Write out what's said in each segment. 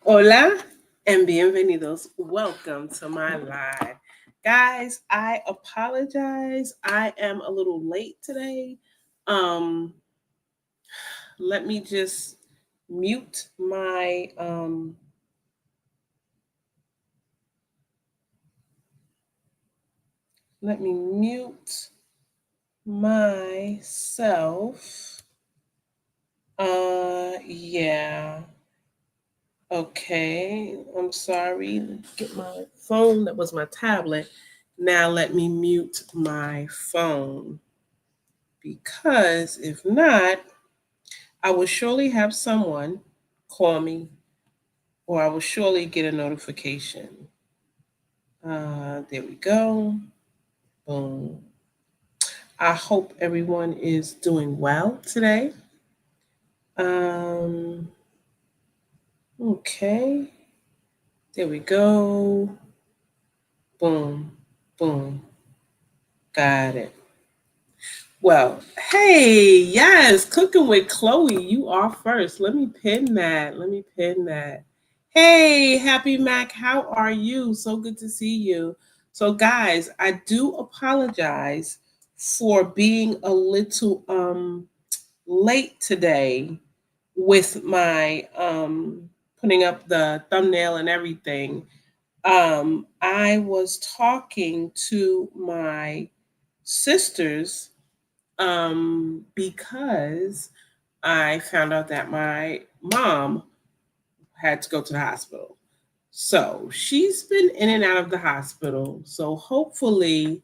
Hola and bienvenidos. Welcome to my live. Guys, I apologize. I am a little late today. Um let me just mute my let me mute myself. Yeah. Okay. I'm sorry. Get my phone. That was my tablet. Now let me mute my phone because if not, I will surely have someone call me or I will surely get a notification. There we go. Boom. I hope everyone is doing well today. Um, okay. There we go. Boom. Boom. Got it. Well, hey, yes, cooking with Chloe. You are first. Let me pin that. Let me pin that. Hey, Happy Mac, how are you? So good to see you. So, guys, I do apologize for being a little late today with my putting up the thumbnail and everything. I was talking to my sisters because I found out that my mom had to go to the hospital. So she's been in and out of the hospital. So hopefully,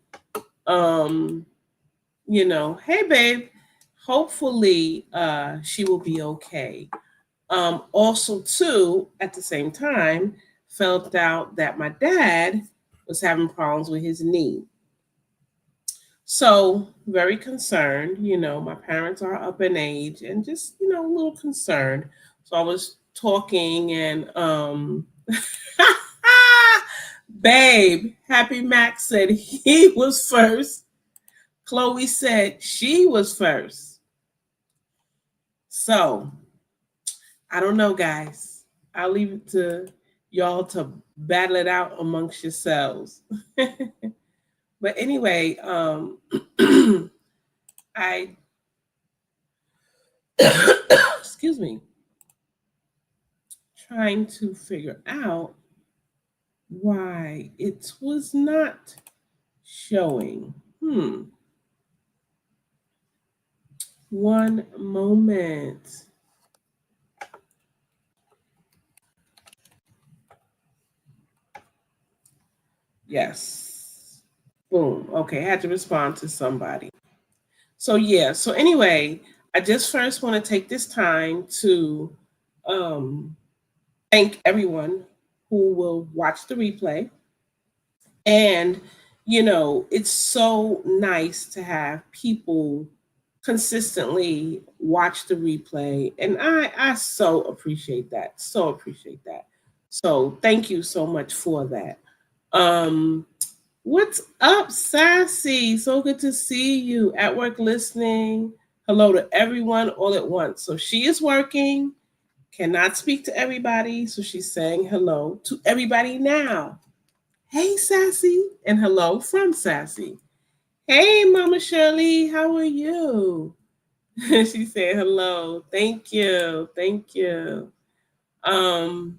um, hey babe, hopefully she will be okay. Also, too, at the same time, felt out that my dad was having problems with his knee. So, very concerned. My parents are up in age and just, a little concerned. So, I was talking and, babe, Happy Max said he was first. Chloe said she was first. So, I don't know, guys. I'll leave it to y'all to battle it out amongst yourselves. But anyway, I excuse me, trying to figure out why it was not showing. One moment. Yes. Boom. Okay, I had to respond to somebody. So yeah. So anyway, I just first want to take this time to um, thank everyone who will watch the replay. And, it's so nice to have people consistently watch the replay. And I so appreciate that. So appreciate that. So thank you so much for that. Um, what's up, Sassy? So good to see you at work listening. Hello to everyone all at once. So she is working, cannot speak to everybody. So she's saying hello to everybody now. Hey, Sassy, and hello from Sassy. Hey, Mama Shirley, how are you? She said hello. Thank you. Thank you. Um,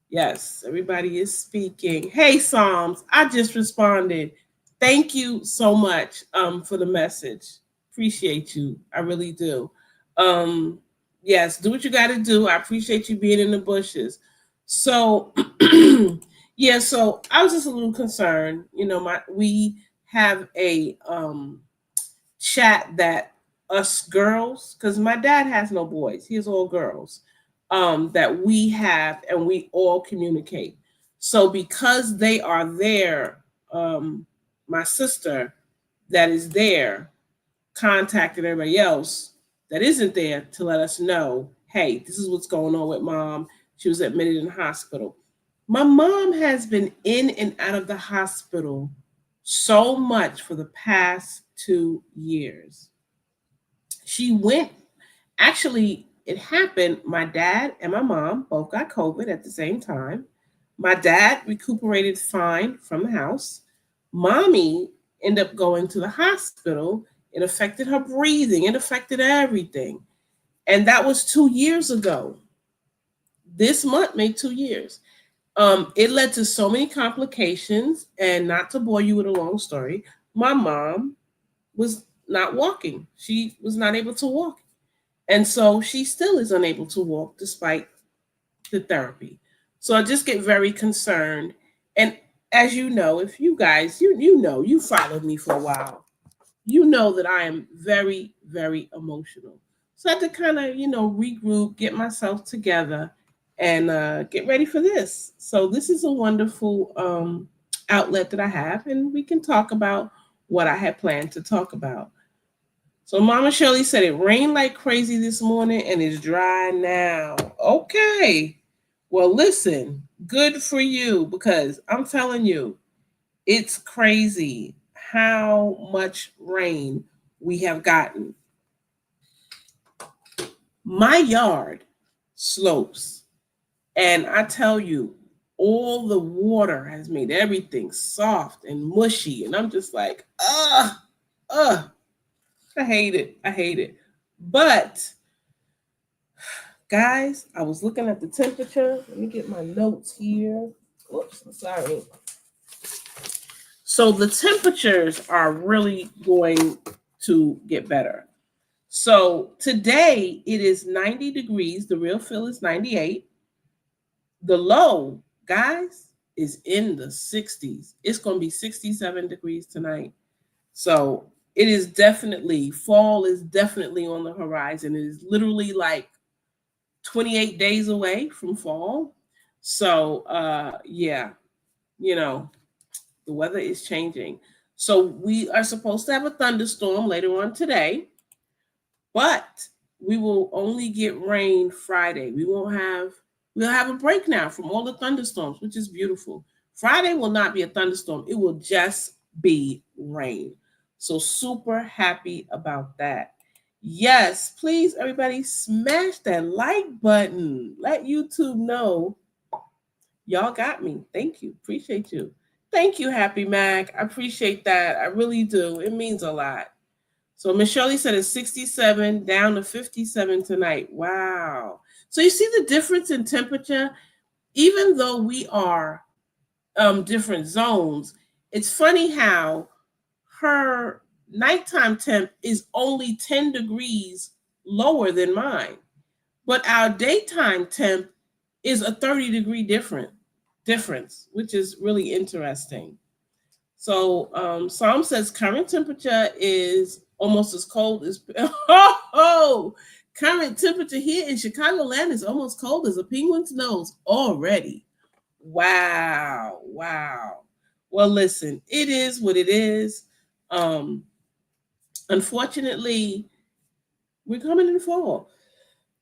yes, everybody is speaking. Hey, Psalms, I just responded. Thank you so much for the message. Appreciate you. I really do. Um, yes, do what you got to do. I appreciate you being in the bushes. So, yeah, so I was just a little concerned. We have a chat that us girls, because my dad has no boys, he has all girls, that we have and we all communicate. So because they are there, my sister that is there contacted everybody else that isn't there to let us know, hey, this is what's going on with mom. She was admitted in the hospital. My mom has been in and out of the hospital so much for the past 2 years. She went, actually, it happened, my dad and my mom both got COVID at the same time. My dad recuperated fine from the house. Mommy ended up going to the hospital. It affected her breathing, it affected everything. And that was 2 years ago. This month made 2 years. It led to so many complications. And not to bore you with a long story, my mom was not walking. She was not able to walk. And so she still is unable to walk despite the therapy. So I just get very concerned. And as you know, if you guys, you know, you followed me for a while, you know that I am very, very emotional. So I had to kind of, regroup, get myself together, and get ready for this. So this is a wonderful outlet that I have, and we can talk about what I had planned to talk about. So Mama Shirley said it rained like crazy this morning and it's dry now. Okay. Well, listen, good for you because I'm telling you, it's crazy how much rain we have gotten. My yard slopes, and I tell you, all the water has made everything soft and mushy. And I'm just like, ugh, I hate it. I hate it. But guys, I was looking at the temperature. Let me get my notes here. Oops, I'm sorry. So the temperatures are really going to get better. So today it is 90 degrees. The real feel is 98. The low, guys, is in the 60s. It's going to be 67 degrees tonight. So it is definitely, fall is definitely on the horizon. It is literally like 28 days away from fall. So yeah, the weather is changing. So we are supposed to have a thunderstorm later on today, but we will only get rain Friday. We'll have a break now from all the thunderstorms, which is beautiful. Friday will not be a thunderstorm. It will just be rain. So super happy about that. Yes, please, everybody, smash that like button. Let YouTube know y'all got me. Thank you. Appreciate you. Thank you, Happy Mac. I appreciate that. I really do. It means a lot. So Miss Shirley said it's 67 down to 57 tonight. Wow. So you see the difference in temperature? Even though we are different zones, it's funny how her nighttime temp is only 10 degrees lower than mine, but our daytime temp is a 30-degree difference, which is really interesting. So Psalm says current temperature is almost as cold as current temperature here in Chicagoland is almost cold as a penguin's nose already. Wow. Well, listen, it is what it is. Unfortunately, we're coming in fall.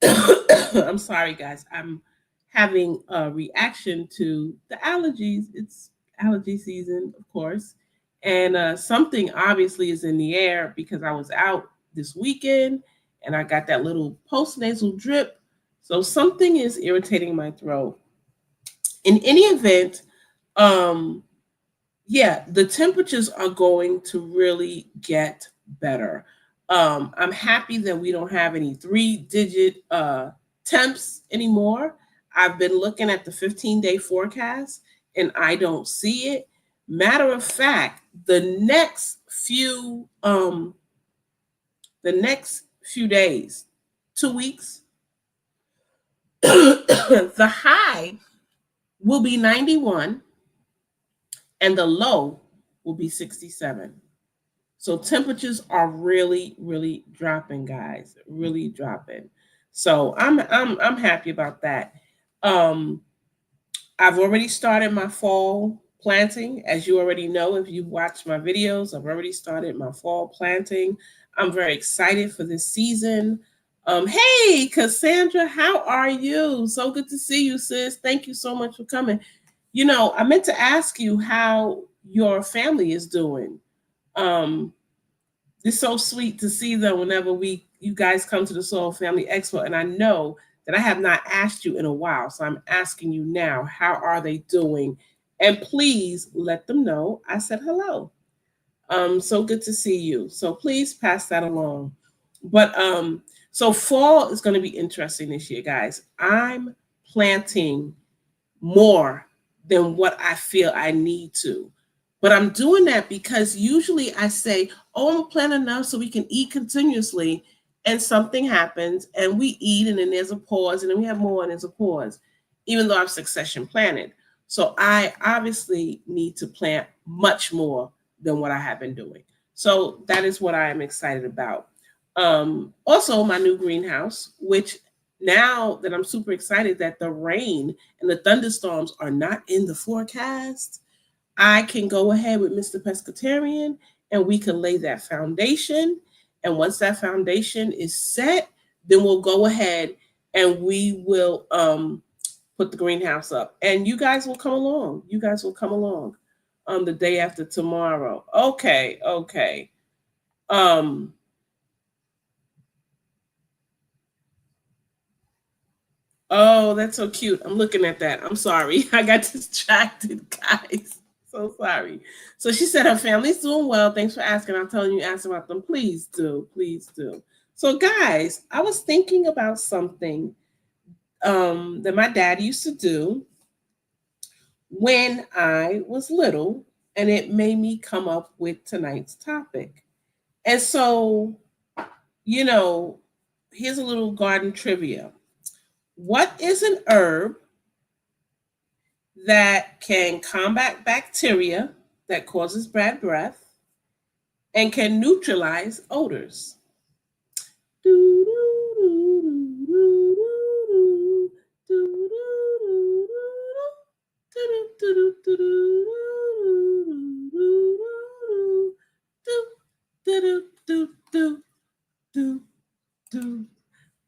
I'm sorry, guys. I'm having a reaction to the allergies. It's allergy season, of course. And something obviously is in the air because I was out this weekend and I got that little post-nasal drip. So something is irritating my throat. In any event, yeah, the temperatures are going to really get better. I'm happy that we don't have any 3-digit temps anymore. I've been looking at the 15-day forecast and I don't see it. Matter of fact, the next few days, 2 weeks, the high will be 91 and the low will be 67. So temperatures are really, really dropping, guys. Really dropping. So I'm happy about that. I've already started my fall planting. As you already know, if you've watched my videos, I've already started my fall planting. I'm very excited for this season. Hey, Cassandra, how are you? So good to see you, sis. Thank you so much for coming. I meant to ask you how your family is doing. It's so sweet to see them whenever we you guys come to the Soul Family Expo, and I know that I have not asked you in a while, so I'm asking you now, how are they doing? And please let them know I said hello. So good to see you. So please pass that along. But so fall is going to be interesting this year, guys. I'm planting more than what I feel I need to. But I'm doing that because usually I say, oh, I'm gonna plant enough so we can eat continuously. And something happens and we eat, and then there's a pause, and then we have more, and there's a pause, even though I've succession planted. So I obviously need to plant much more than what I have been doing. So that is what I am excited about. Also, my new greenhouse, which now that I'm super excited that the rain and the thunderstorms are not in the forecast, I can go ahead with Mr. Pescatarian and we can lay that foundation. And once that foundation is set, then we'll go ahead and we will put the greenhouse up. And you guys will come along. You guys will come along the day after tomorrow. Okay, okay. Oh, that's so cute. I'm looking at that. I'm sorry. I got distracted, guys. So sorry. So she said her family's doing well. Thanks for asking. I'm telling you, ask about them. Please do. Please do. So, guys, I was thinking about something that my dad used to do when I was little, and it made me come up with tonight's topic. And so, you know, here's a little garden trivia. What is an herb that can combat bacteria that causes bad breath and can neutralize odors?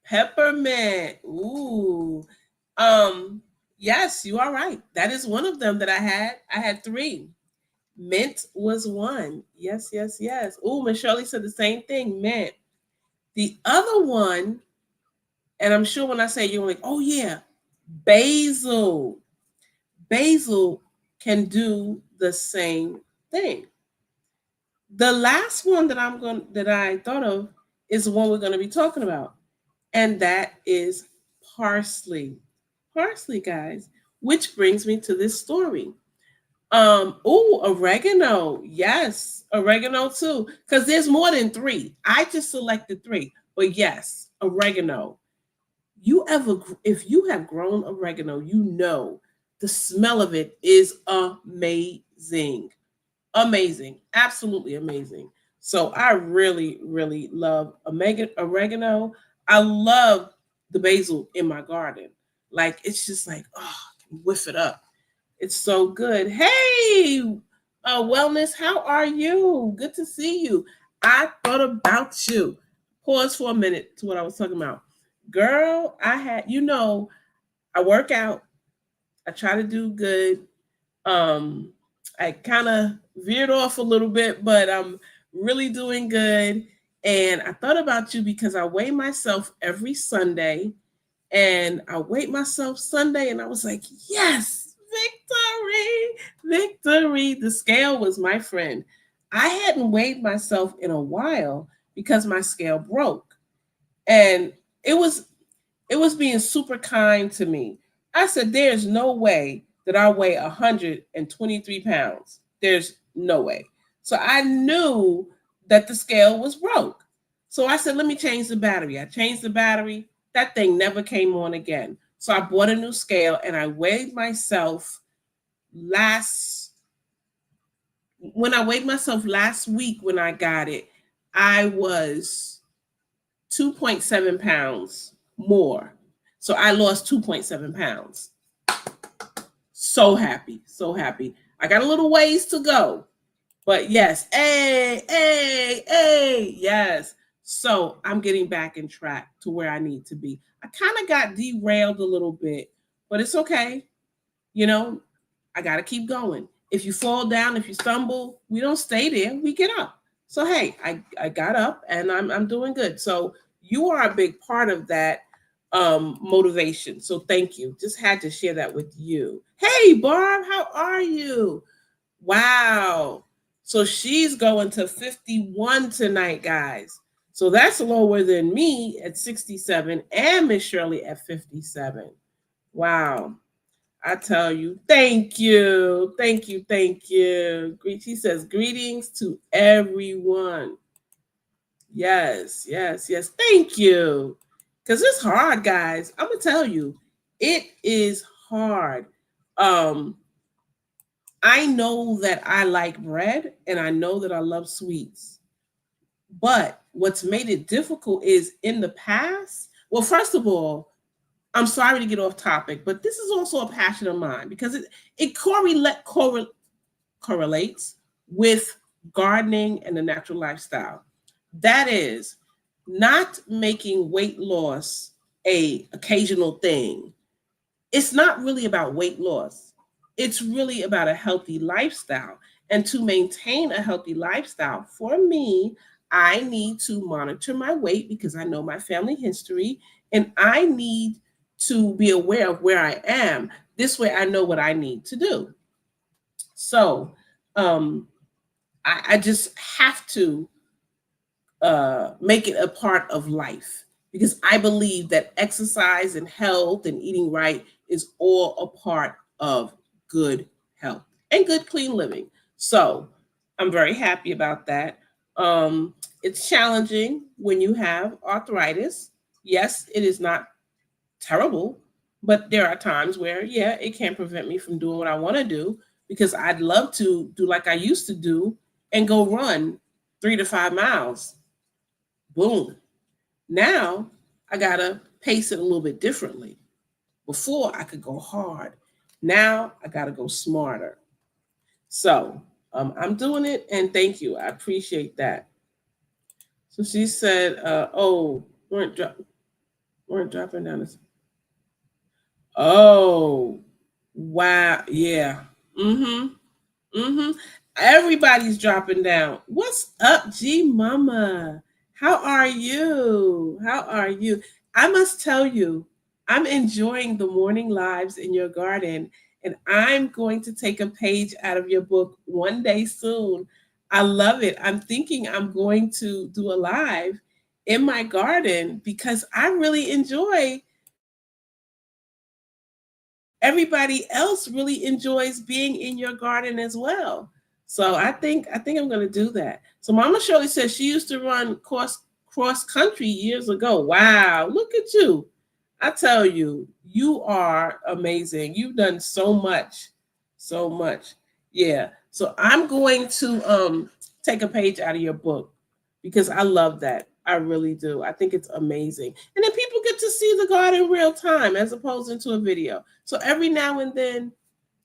Peppermint. Ooh. Yes, you are right. That is one of them that I had. I had three. Mint was one. Yes, yes, yes. Ooh, Miss Shirley said the same thing. Mint. The other one, and I'm sure when I say you're like, oh yeah, basil. Basil can do the same thing. The last one that I thought of is the one we're going to be talking about, and that is parsley. Parsley, guys, which brings me to this story. Oh, oregano. Yes, oregano too. Because there's more than three. I just selected three. But yes, oregano. If you have grown oregano, you know the smell of it is amazing. Amazing. Absolutely amazing. So I really, really love oregano. I love the basil in my garden. Like it's just like, oh, I can whiff it up. It's so good. Hey, wellness, how are you? Good to see you. I thought about you. Pause for a minute to what I was talking about. Girl, I work out. I try to do good. Um, I kind of veered off a little bit, but I'm really doing good. And I thought about you because I weigh myself every Sunday, and I weighed myself Sunday, and I was like, yes, victory, victory. The scale was my friend. I hadn't weighed myself in a while because my scale broke. And it was it was being super kind to me. I said, there's no way that I weigh 123 pounds. There's no way. So I knew that the scale was broke. So I said, let me change the battery. I changed the battery. That thing never came on again. So I bought a new scale and I weighed myself when I weighed myself last week when I got it, I was 2.7 pounds more. So I lost 2.7 pounds. So happy, so happy. I got a little ways to go, but yes, yes. So I'm getting back in track to where I need to be. I kind of got derailed a little bit, but it's okay. You know, I got to keep going. If you fall down, if you stumble, we don't stay there. We get up. So hey, I got up and I'm doing good. So you are a big part of that motivation. So thank you. Just had to share that with you. Hey, Barb, how are you? Wow. So she's going to 51 tonight, guys. So that's lower than me at 67 and Miss Shirley at 57. Wow. I tell you, thank you. Thank you. Thank you. She says, greetings to everyone. Yes, yes, yes. Thank you. Because it's hard, guys. I'm going to tell you, it is hard. I know that I like bread and I know that I love sweets. But what's made it difficult is in the past. Well, first of all, I'm sorry to get off topic, but this is also a passion of mine because it correlates with gardening and the natural lifestyle. That is not making weight loss a occasional thing. It's not really about weight loss. It's really about a healthy lifestyle. And to maintain a healthy lifestyle, for me, I need to monitor my weight because I know my family history and I need to be aware of where I am. This way I know what I need to do. So I just have to make it a part of life because I believe that exercise and health and eating right is all a part of good health and good clean living. So I'm very happy about that. It's challenging when you have arthritis. Yes, it is not terrible, but there are times where, yeah, it can prevent me from doing what I want to do because I'd love to do like I used to do and go run 3 to 5 miles. Boom. Now I got to pace it a little bit differently. Before I could go hard. Now I got to go smarter. So I'm doing it and thank you. I appreciate that. So she said, oh, weren't dropping down this. Oh, wow. Yeah. Mm-hmm. Everybody's dropping down. What's up, G Mama? How are you? How are you? I must tell you, I'm enjoying the morning lives in your garden, and I'm going to take a page out of your book one day soon. I love it. I'm thinking I'm going to do a live in my garden because I really enjoy everybody else really enjoys being in your garden as well. So I think I'm going to do that. So Mama Shirley says she used to run cross country years ago. Wow, look at you. I tell you, you are amazing. You've done so much. So much. Yeah. So I'm going to take a page out of your book because I love that. I really do. I think it's amazing. And then people get to see the garden in real time as opposed to a video. So every now and then,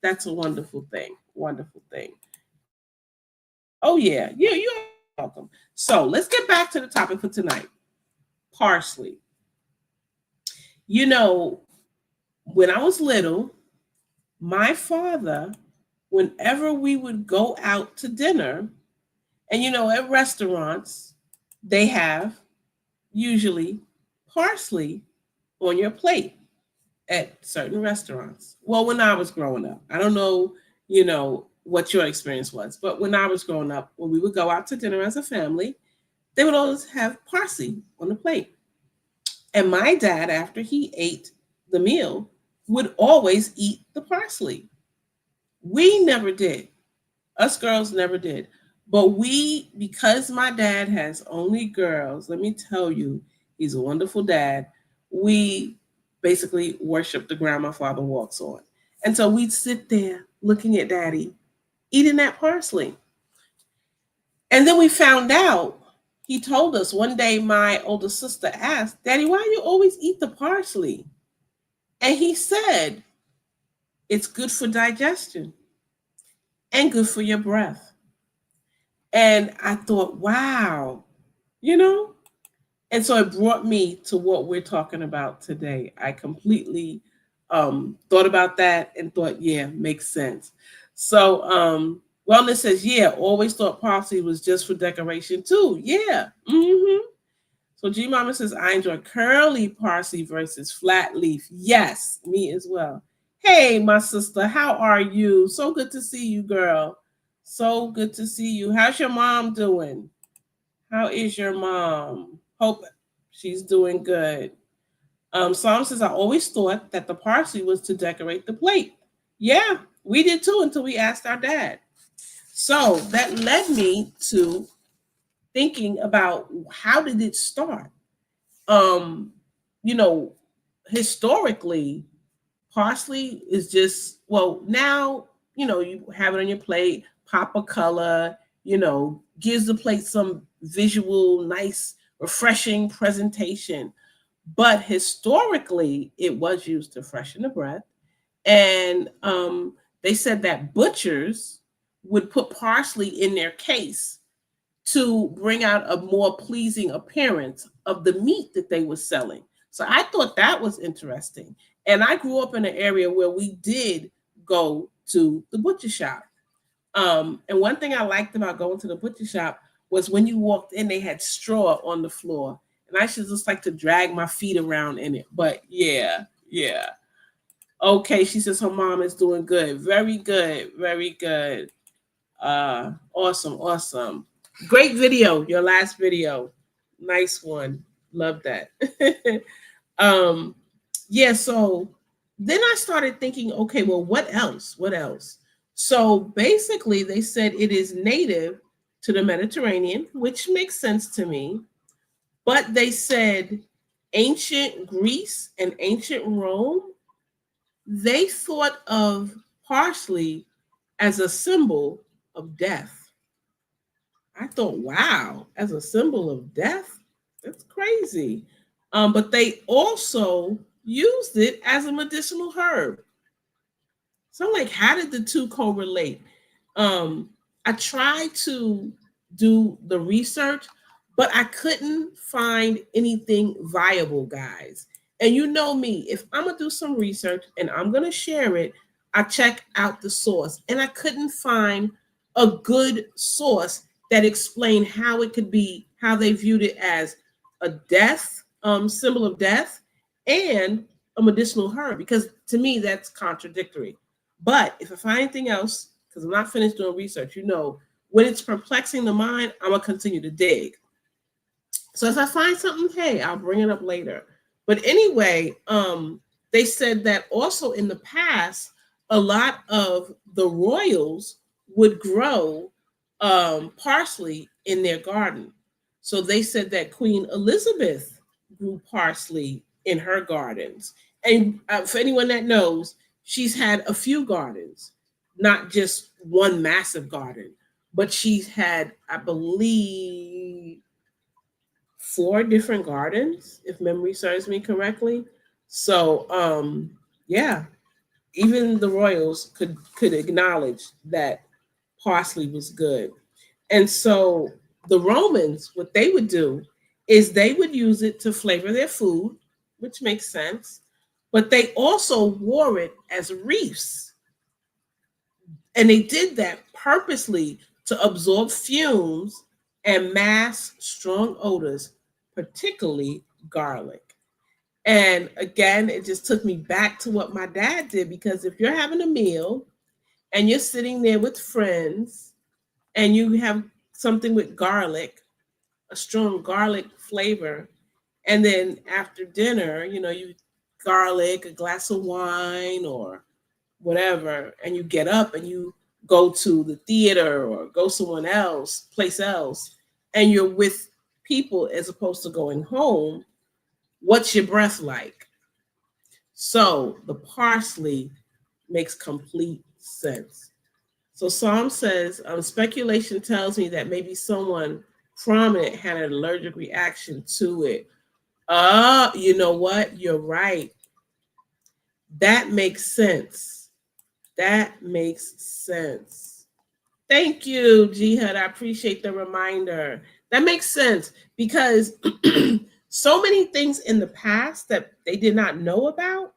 that's a wonderful thing. Wonderful thing. Oh, yeah. Yeah, you're welcome. So let's get back to the topic for tonight. Parsley. You know, when I was little, my father, whenever we would go out to dinner, and you know, at restaurants, they have usually parsley on your plate at certain restaurants. Well, when I was growing up, I don't know, what your experience was, but when I was growing up, when we would go out to dinner as a family, they would always have parsley on the plate. And my dad, after he ate the meal, would always eat the parsley. We never did. Us girls never did. But because my dad has only girls, let me tell you, he's a wonderful dad. We basically worship the ground my father walks on. And so we'd sit there looking at daddy, eating that parsley. And then we found out, he told us one day, my older sister asked, Daddy, why do you always eat the parsley? And he said, it's good for digestion and good for your breath. And I thought, wow, and so it brought me to what we're talking about today. I completely thought about that and thought, yeah, makes sense. So Wellness says, yeah, always thought parsley was just for decoration too. Yeah. So So G Mama says, I enjoy curly parsley versus flat leaf. Yes, me as well. Hey, my sister, how are you? So good to see you, girl. So good to see you. How's your mom doing? How is your mom? Hope she's doing good. Psalm says, I always thought that the parsley was to decorate the plate. Yeah, we did too until we asked our dad. So that led me to thinking about how did it start? Um, you know, historically, parsley is just, well, now, you have it on your plate, pop a color, gives the plate some visual, nice, refreshing presentation. But historically, it was used to freshen the breath. And they said that butchers would put parsley in their case to bring out a more pleasing appearance of the meat that they were selling. So I thought that was interesting. And I grew up in an area where we did go to the butcher shop. And one thing I liked about going to the butcher shop was when you walked in, they had straw on the floor. And I should just like to drag my feet around in it. But yeah. Okay, she says her mom is doing good. Very good. Very good. Awesome. Great video, your last video. Nice one. Love that. Yeah, so then I started thinking, okay, well, what else? So basically they said it is native to the Mediterranean, which makes sense to me. But they said ancient Greece and ancient Rome, they thought of parsley as a symbol of death. I thought, wow, as a symbol of death? That's crazy. But they also used it as a medicinal herb. So I'm like, how did the two correlate? I tried to do the research, but I couldn't find anything viable, guys. And you know me, if I'm gonna do some research and I'm gonna share it, I check out the source. And I couldn't find a good source that explained how it could be, how they viewed it as a death, symbol of death, and a medicinal herb, because to me that's contradictory. But if I find anything else, because I'm not finished doing research, when it's perplexing the mind, I'm gonna continue to dig. So if I find something, hey, I'll bring it up later. But anyway, they said that also in the past, a lot of the royals would grow parsley in their garden. So they said that Queen Elizabeth grew parsley in her gardens. And for anyone that knows, she's had a few gardens, not just one massive garden, but she's had, I believe, 4 different gardens, if memory serves me correctly. So yeah, even the royals could acknowledge that parsley was good. And so the Romans, what they would do is they would use it to flavor their food, which makes sense, but they also wore it as wreaths. And they did that purposely to absorb fumes and mask strong odors, particularly garlic. And again, it just took me back to what my dad did, because if you're having a meal and you're sitting there with friends and you have something with garlic, a strong garlic flavor, and then after dinner, you garlic, a glass of wine or whatever, and you get up and you go to the theater or go place else, and you're with people as opposed to going home, what's your breath like? So the parsley makes complete sense. So Psalm says, speculation tells me that maybe someone prominent had an allergic reaction to it. You know what? You're right. That makes sense. Thank you, Jihad. I appreciate the reminder. That makes sense, because so many things in the past that they did not know about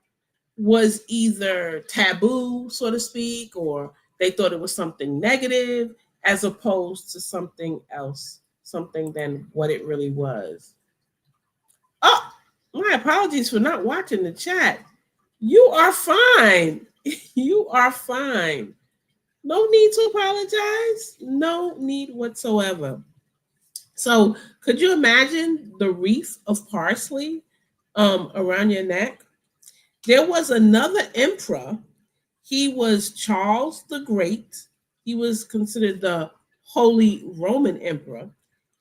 was either taboo, so to speak, or they thought it was something negative as opposed to something else, something than what it really was. My apologies for not watching the chat. You are fine. You are fine. No need to apologize. No need whatsoever. So, could you imagine the wreath of parsley around your neck? There was another emperor. He was Charles the Great. He was considered the Holy Roman Emperor.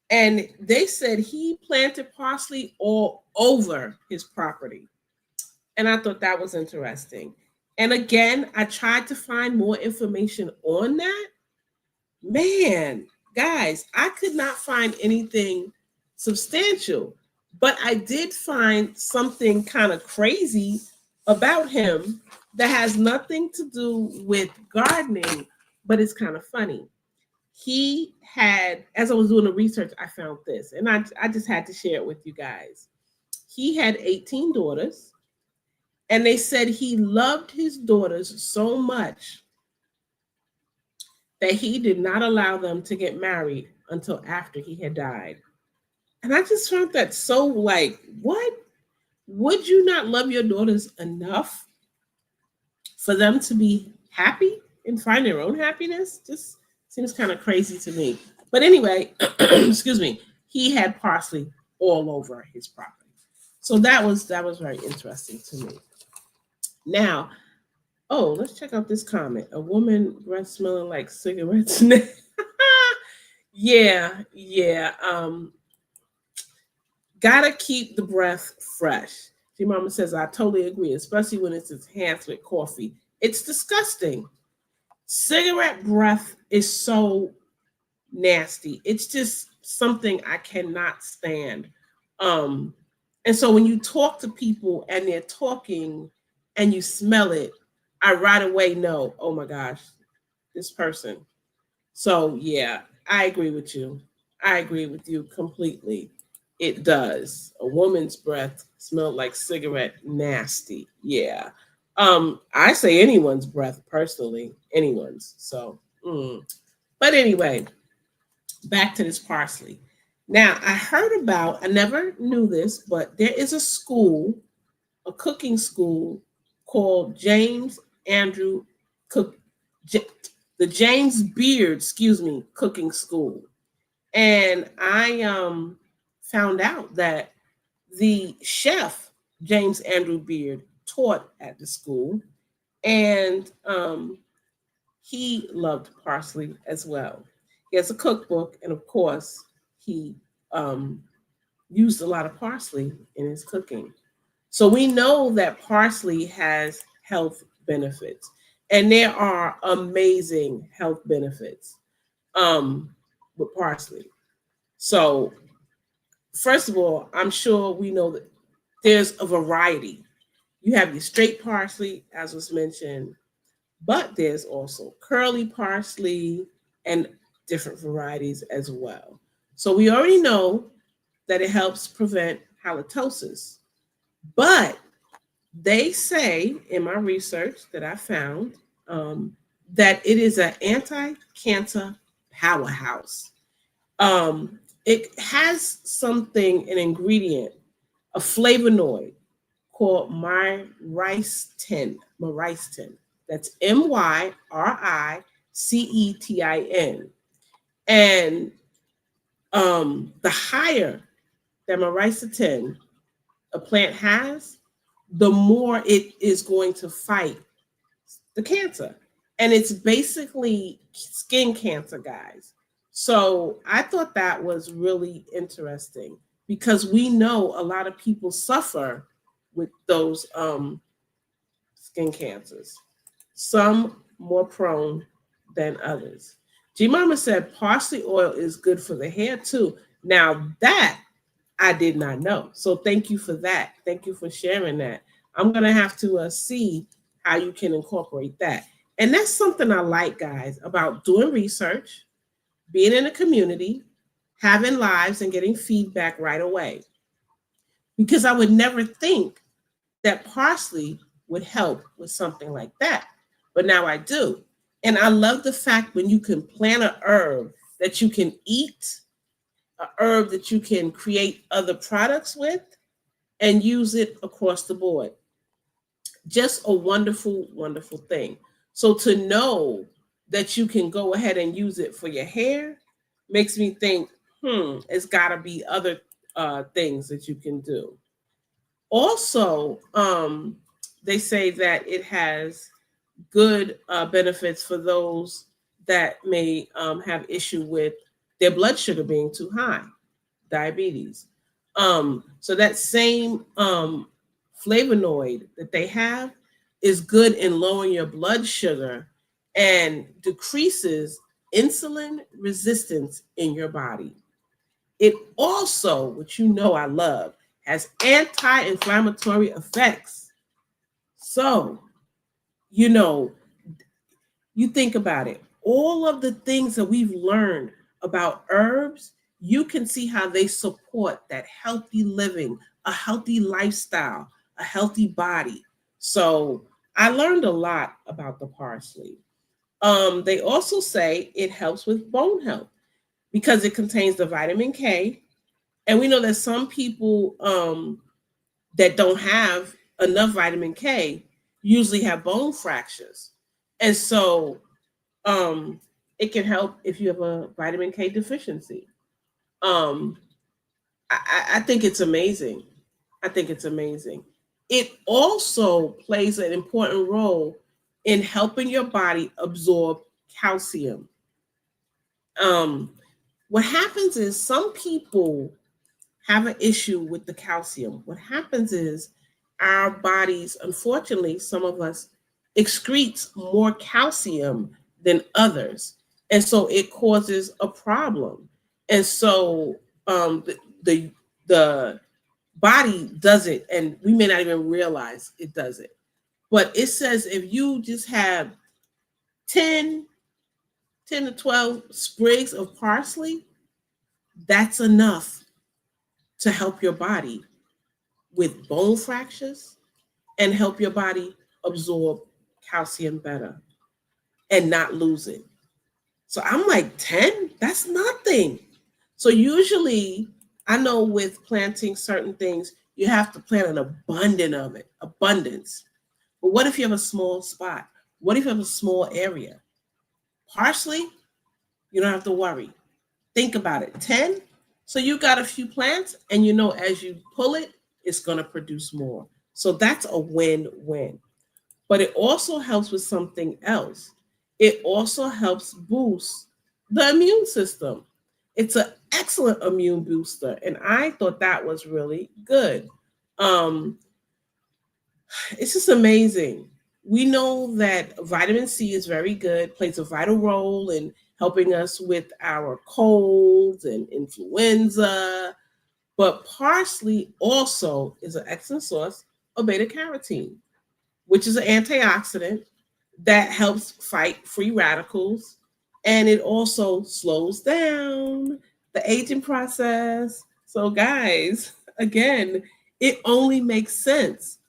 And they said he planted parsley all over his property. And I thought that was interesting. And again, I tried to find more information on that. Man, guys, I could not find anything substantial, but I did find something kind of crazy about him that has nothing to do with gardening, but it's kind of funny. He had, as I was doing the research, I found this, and I just had to share it with you guys. He had 18 daughters, and they said he loved his daughters so much that he did not allow them to get married until after he had died. And I just found that so like, what? Would you not love your daughters enough for them to be happy and find their own happiness? Just seems kind of crazy to me. But anyway, excuse me, he had parsley all over his property. So that was very interesting to me. Now, oh, let's check out this comment. A woman breath smelling like cigarettes. Yeah, yeah. Gotta keep the breath fresh. G Mama says, I totally agree, especially when it's enhanced with coffee. It's disgusting. Cigarette breath is so nasty. It's just something I cannot stand. Um, and so when you talk to people and they're talking and you smell it, I right away know, oh my gosh, this person. So yeah, I agree with you. I agree with you completely. It does. A woman's breath smelled like cigarette nasty. Yeah. I say anyone's breath personally, anyone's. So, but anyway, back to this parsley. Now, I heard about, I never knew this, but there is a school, a cooking school called James Andrew Cook, the James Beard, excuse me, cooking school. And I found out that the chef, James Andrew Beard, taught at the school, and he loved parsley as well. He has a cookbook, and of course, he um, used a lot of parsley in his cooking. So we know that parsley has health benefits, and there are amazing health benefits with parsley. So, first of all, I'm sure we know that there's a variety. You have your straight parsley, as was mentioned, but there's also curly parsley and different varieties as well. So we already know that it helps prevent halitosis, but they say in my research that I found that it is an anti-cancer powerhouse. It has something, an ingredient, a flavonoid called myristin. Myristin. That's Myricetin. And the higher that myristin a plant has, the more it is going to fight the cancer. And it's basically skin cancer, guys. So I thought that was really interesting because we know a lot of people suffer with those skin cancers, some more prone than others. G Mama said parsley oil is good for the hair too. Now that I did not know. So thank you for that. Thank you for sharing that. I'm going to have to see how you can incorporate that. And that's something I like, guys, about doing research, being in a community, having lives, and getting feedback right away. Because I would never think that parsley would help with something like that. But now I do. And I love the fact when you can plant a herb that you can eat, a herb that you can create other products with. and use it across the board. Just a wonderful, wonderful thing. So to know that you can go ahead and use it for your hair makes me think, it's got to be other things that you can do. Also, they say that it has good benefits for those that may have issue with their blood sugar being too high, diabetes. So that same flavonoid that they have is good in lowering your blood sugar and decreases insulin resistance in your body. It also, which you know I love, has anti-inflammatory effects. So, you know, you think about it, all of the things that we've learned about herbs, you can see how they support that healthy living, a healthy lifestyle, a healthy body. So I learned a lot about the parsley. They also say it helps with bone health because it contains the vitamin K. And we know that some people that don't have enough vitamin K usually have bone fractures. And so um, it can help if you have a vitamin K deficiency. Um, I think it's amazing. I think it's amazing. It also plays an important role in helping your body absorb calcium. Um, what happens is some people have an issue with the calcium. What happens is our bodies, unfortunately, some of us excretes more calcium than others. And so it causes a problem. And so the, the body does it, and we may not even realize it does it. But it says if you just have 10, 10 to 12 sprigs of parsley, that's enough to help your body with bone fractures and help your body absorb calcium better and not lose it. So I'm like, 10? That's nothing. So usually I know with planting certain things, you have to plant an abundance. But what if you have a small spot? What if you have a small area? Parsley, you don't have to worry. Think about it. 10. So you got a few plants, and you know as you pull it, it's going to produce more. So that's a win-win. But it also helps with something else. It also helps boost the immune system. It's an excellent immune booster, and I thought that was really good. Um, it's just amazing. We know that vitamin C is very good, plays a vital role in helping us with our colds and influenza. But parsley also is an excellent source of beta carotene, which is an antioxidant that helps fight free radicals. And it also slows down the aging process. So, guys, again, it only makes sense.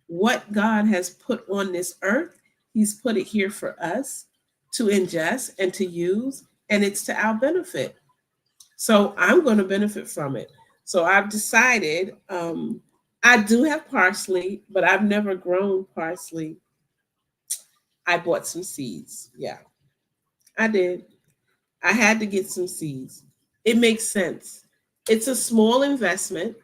What God has put on this earth, He's put it here for us to ingest and to use, and it's to our benefit. So I'm going to benefit from it. So I've decided I do have parsley, but I've never grown parsley. I bought some seeds. Yeah, I did. I had to get some seeds. It makes sense. It's a small investment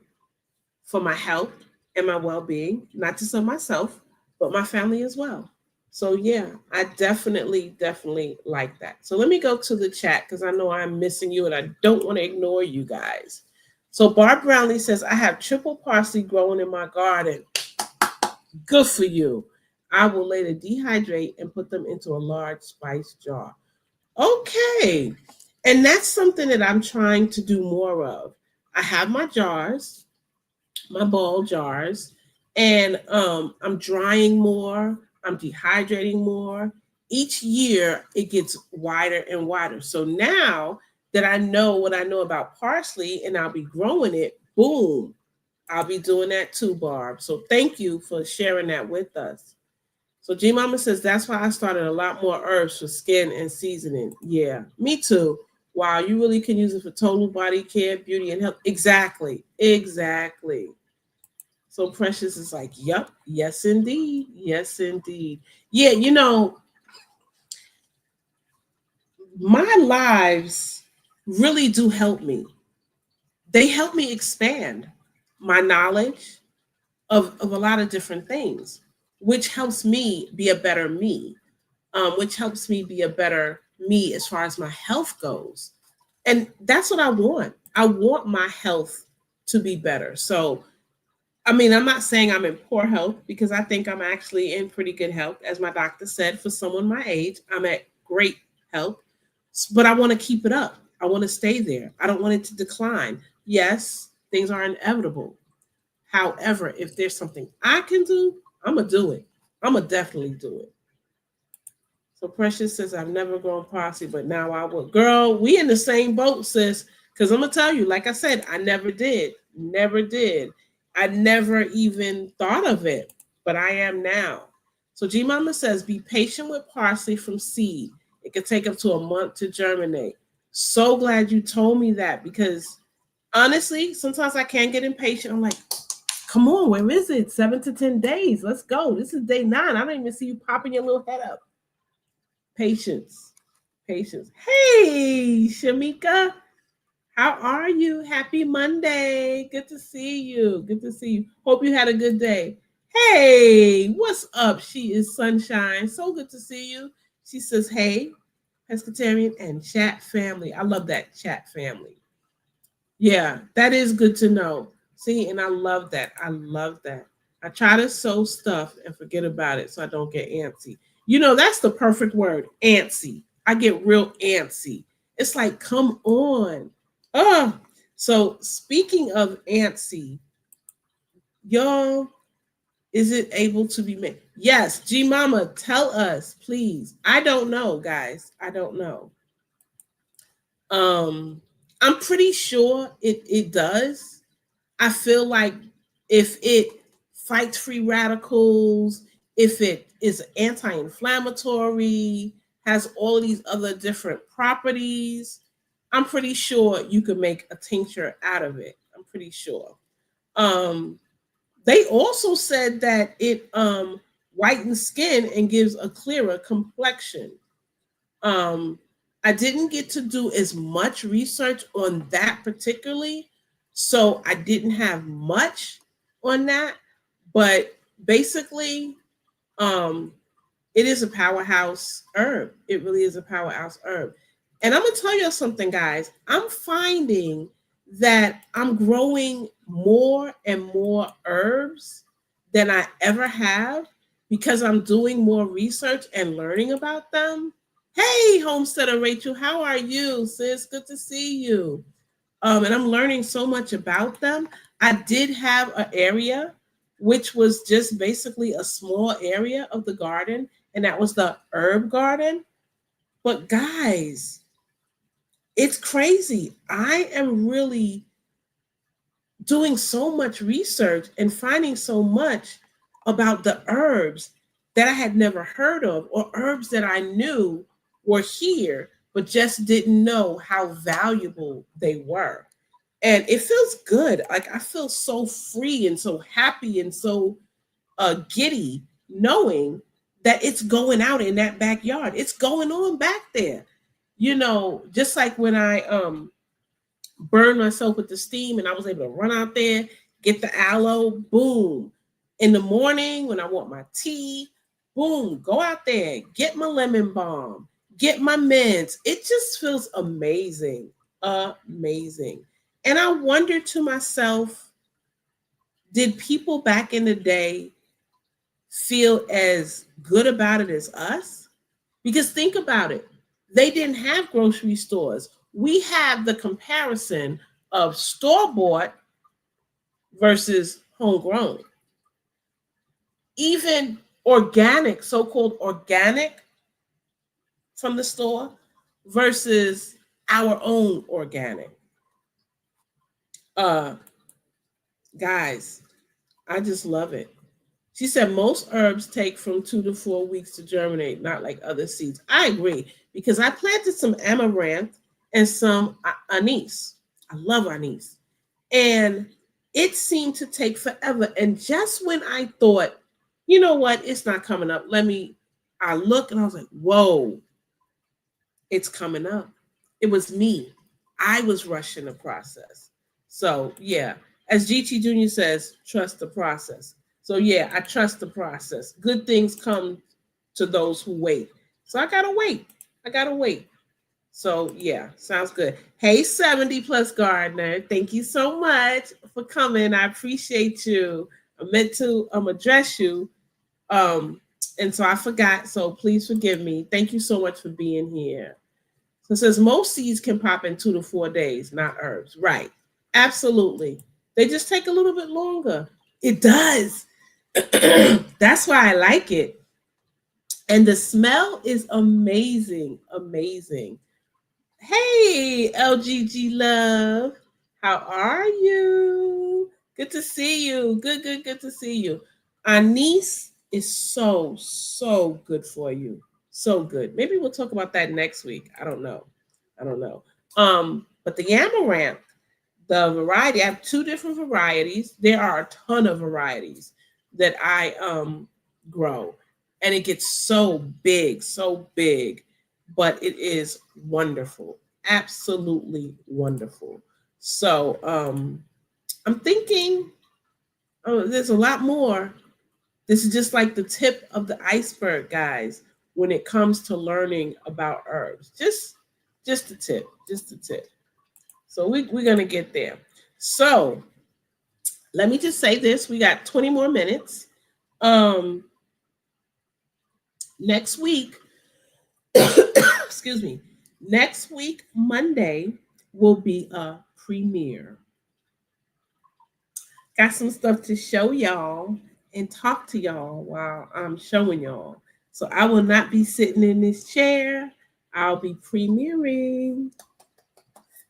for my health and my well being, not just of myself, but my family as well. So, yeah, I definitely, definitely like that. So, let me go to the chat because I know I'm missing you and I don't want to ignore you guys. So, Barb Brownlee says, I have triple parsley growing in my garden. Good for you. I will later dehydrate and put them into a large spice jar. Okay. And that's something that I'm trying to do more of. I have my jars, my ball jars, and I'm drying more, I'm dehydrating more. Each year it gets wider and wider. So now that I know what I know about parsley and I'll be growing it, boom, I'll be doing that too, Barb. So thank you for sharing that with us. So G Mama says that's why I started a lot more herbs for skin and seasoning. Yeah, me too. Wow, you really can use it for total body care, beauty, and health. Exactly. Exactly. So Precious is like, yep, yes, indeed. Yes, indeed. Yeah, you know, my lives really do help me. They help me expand my knowledge of a lot of different things, which helps me be a better me, which helps me be a better me as far as my health goes. And that's what I want. I want my health to be better. So, I mean, I'm not saying I'm in poor health because I think I'm actually in pretty good health. As my doctor said, for someone my age, I'm at great health, but I want to keep it up. I want to stay there. I don't want it to decline. Yes, things are inevitable. However, if there's something I can do, I'm going to do it. I'm going to definitely do it. So Precious says, I've never grown parsley, but now I will. Girl, we in the same boat, sis. Because I'm going to tell you, like I said, I never did. Never did. I never even thought of it, but I am now. So G Mama says, be patient with parsley from seed. It can take up to a month to germinate. So glad you told me that because honestly, sometimes I can get impatient. I'm like, come on, where is it? 7 to 10 days. Let's go. This is day 9. I don't even see you popping your little head up. Patience. Patience. Hey, Shamika. How are you? Happy Monday. Good to see you. Good to see you. Hope you had a good day. Hey, what's up? She is Sunshine. So good to see you. She says, hey, pescatarian and chat family. I love that chat family. Yeah, that is good to know. See, and I love that. I love that. I try to sow stuff and forget about it so I don't get antsy. You know, that's the perfect word, antsy. I get real antsy. It's like, come on. Oh, so speaking of antsy, y'all, is it able to be made? Yes, G Mama, tell us, please. I don't know, guys. I don't know. Um, I'm pretty sure it does. I feel like if it fights free radicals, if it is anti-inflammatory, has all these other different properties, I'm pretty sure you could make a tincture out of it. I'm pretty sure. Um, they also said that it whitens skin and gives a clearer complexion. Um, I didn't get to do as much research on that particularly, so I didn't have much on that. But basically, um, it is a powerhouse herb. It really is a powerhouse herb. And I'm gonna tell you something, guys. I'm finding that I'm growing more and more herbs than I ever have because I'm doing more research and learning about them. Hey, Homesteader Rachel, how are you, sis? Good to see you. And I'm learning so much about them. I did have an area which was just basically a small area of the garden, and that was the herb garden. But guys, it's crazy. I am really doing so much research and finding so much about the herbs that I had never heard of, or herbs that I knew were here, but just didn't know how valuable they were. And it feels good. Like I feel so free and so happy and so giddy knowing that it's going out in that backyard. It's going on back there. You know, just like when I burned myself with the steam and I was able to run out there, get the aloe, boom. In the morning when I want my tea, boom, go out there, get my lemon balm, get my mints. It just feels amazing. Amazing. And I wonder to myself, did people back in the day feel as good about it as us? Because think about it, they didn't have grocery stores. We have the comparison of store bought versus homegrown. Even organic, so called organic from the store versus our own organic. Uh, guys, I just love it. She said most herbs take from 2 to 4 weeks to germinate, not like other seeds. I agree because I planted some amaranth and some anise. I love anise. And It seemed to take forever. And just when I thought, you know what, it's not coming up, I look and I was like, whoa, it's coming up. It was me. I was rushing the process. So, yeah, as GT Jr. says, trust the process. So, yeah, I trust the process. Good things come to those who wait. So, I got to wait. I got to wait. So, yeah, sounds good. Hey, 70 plus Gardner. Thank you so much for coming. I appreciate you. I meant to address you. And so I forgot. So please forgive me. Thank you so much for being here. So it says most seeds can pop in 2 to 4 days, not herbs. Right. Absolutely. They just take a little bit longer. It does. That's why I like it. And the smell is amazing. Amazing. Hey, LGG love. How are you? Good to see you. Good to see you. Anise is so good for you. So good. Maybe we'll talk about that next week. I don't know. But the amaranth, the variety, I have 2 different varieties. There are a ton of varieties that I grow. And it gets so big, but it is wonderful, absolutely wonderful. So I'm thinking, oh, there's a lot more. This is just like the tip of the iceberg, guys, when it comes to learning about herbs. Just the tip, So we're gonna get there. So let me just say this: we got 20 more minutes. Next week, excuse me, next week, Monday, will be a premiere. Got some stuff to show y'all and talk to y'all while I'm showing y'all. So I will not be sitting in this chair. I'll be premiering.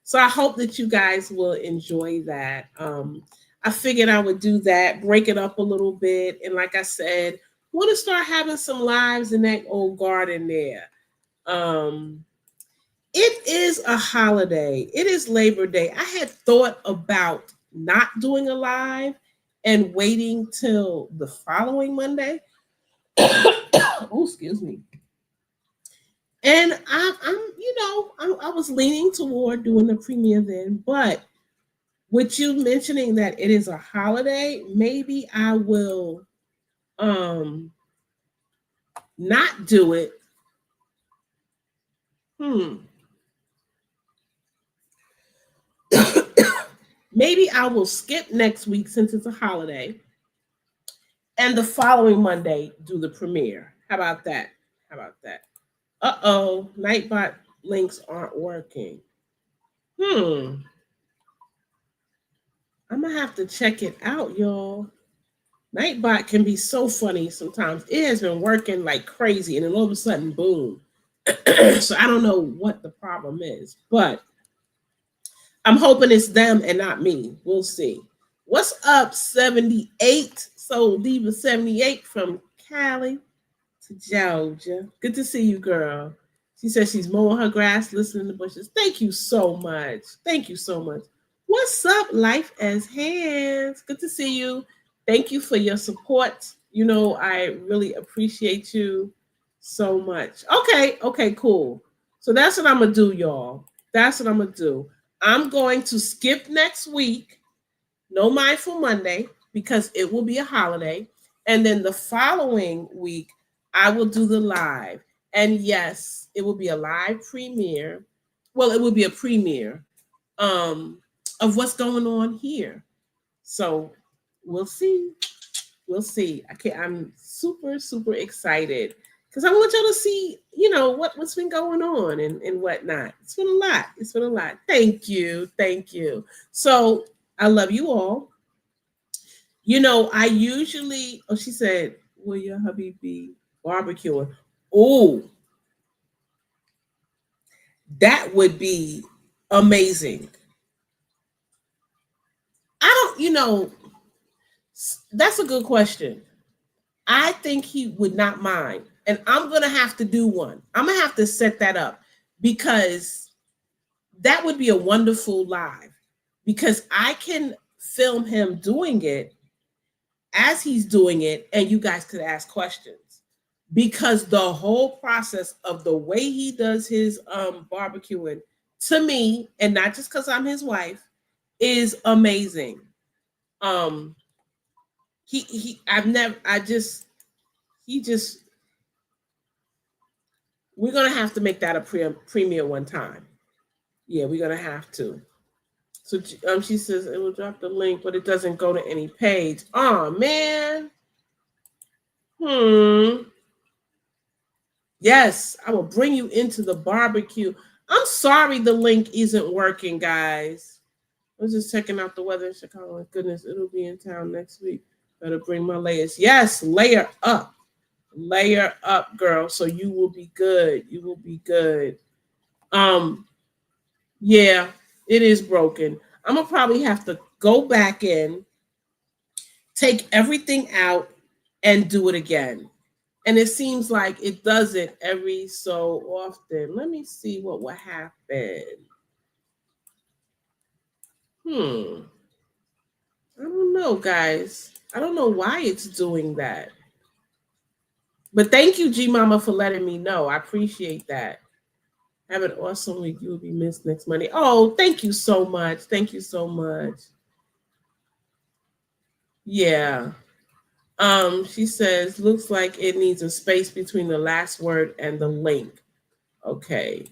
So I hope that you guys will enjoy that. I figured I would do that, break it up a little bit. And like I said, want to start having some lives in that old garden there. It is a holiday. It is Labor Day. I had thought about not doing a live and waiting till the following Monday. Oh, excuse me. And I was leaning toward doing the premiere then, but with you mentioning that it is a holiday, maybe I will not do it. Maybe I will skip next week since it's a holiday, and the following Monday do the premiere. How about that? Uh-oh, Nightbot links aren't working. I'm gonna have to check it out, y'all. Nightbot can be so funny sometimes. It has been working like crazy, and then all of a sudden, boom. So I don't know what the problem is, but I'm hoping it's them and not me. We'll see. What's up, 78? So Diva 78 from Cali to Georgia. Good to see you, girl. She says she's mowing her grass, listening to bushes. Thank you so much. What's up, Life as Hands? Good to see you. Thank you for your support. I really appreciate you so much. Okay, cool. So that's what I'm going to do, y'all. I'm going to skip next week, no Mindful Monday, because it will be a holiday. And then the following week, I will do the live. And yes, it will be a live premiere. Well, it will be a premiere of what's going on here. So we'll see. I'm super excited because I want y'all to see, what's been going on and whatnot. It's been a lot. Thank you. So I love you all. I usually, she said, will your hubby be barbecuing? Oh, that would be amazing. That's a good question. I think he would not mind. And I'm going to have to do one. I'm going to have to set that up because that would be a wonderful live because I can film him doing it as he's doing it, and you guys could ask questions, because the whole process of the way he does his barbecuing, to me, and not just because I'm his wife, is amazing. Um, I've never, I just, he just, we're gonna have to make that a premiere one time. Yeah, we're gonna have to. So she says it will drop the link, but it doesn't go to any page. Oh man. Yes, I will bring you into the barbecue. I'm sorry the link isn't working, guys. I was just checking out the weather in Chicago. My goodness, it'll be in town next week. Better bring my layers. Yes, layer up. Layer up, girl. So you will be good. You will be good. Yeah, it is broken. I'm gonna probably have to go back in, take everything out, and do it again. And it seems like it does it every so often. Let me see what will happen. I don't know, guys. I don't know why it's doing that. But thank you, G Mama, for letting me know. I appreciate that. Have an awesome week. You will be missed next Monday. Oh, thank you so much. Thank you so much. Yeah. She says, looks like it needs a space between the last word and the link. Okay.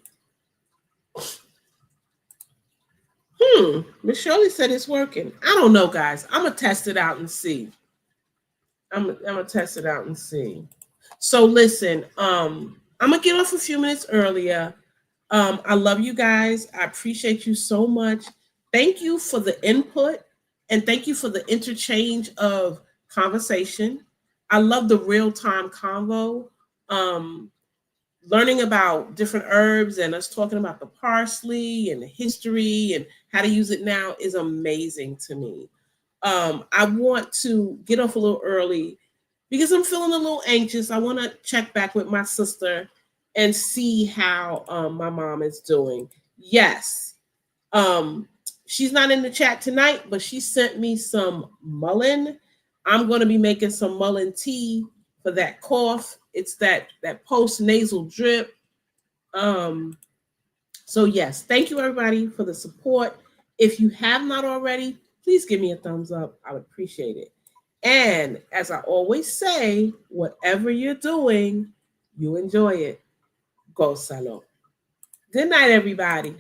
Miss Shirley said it's working. I don't know, guys. I'm gonna test it out and see. I'm gonna test it out and see. So listen, I'm gonna get off a few minutes earlier. I love you guys. I appreciate you so much. Thank you for the input, and thank you for the interchange of conversation. I love the real-time convo. Learning about different herbs and us talking about the parsley and the history and how to use it now is amazing to me. I want to get off a little early because I'm feeling a little anxious. I want to check back with my sister and see how my mom is doing. Yes. She's not in the chat tonight, but she sent me some mullein. I'm going to be making some mullein tea for that cough. It's that post nasal drip. So yes, thank you everybody for the support. If you have not already, please give me a thumbs up. I would appreciate it. And as I always say, whatever you're doing, you enjoy it. Go salon. Good night, everybody.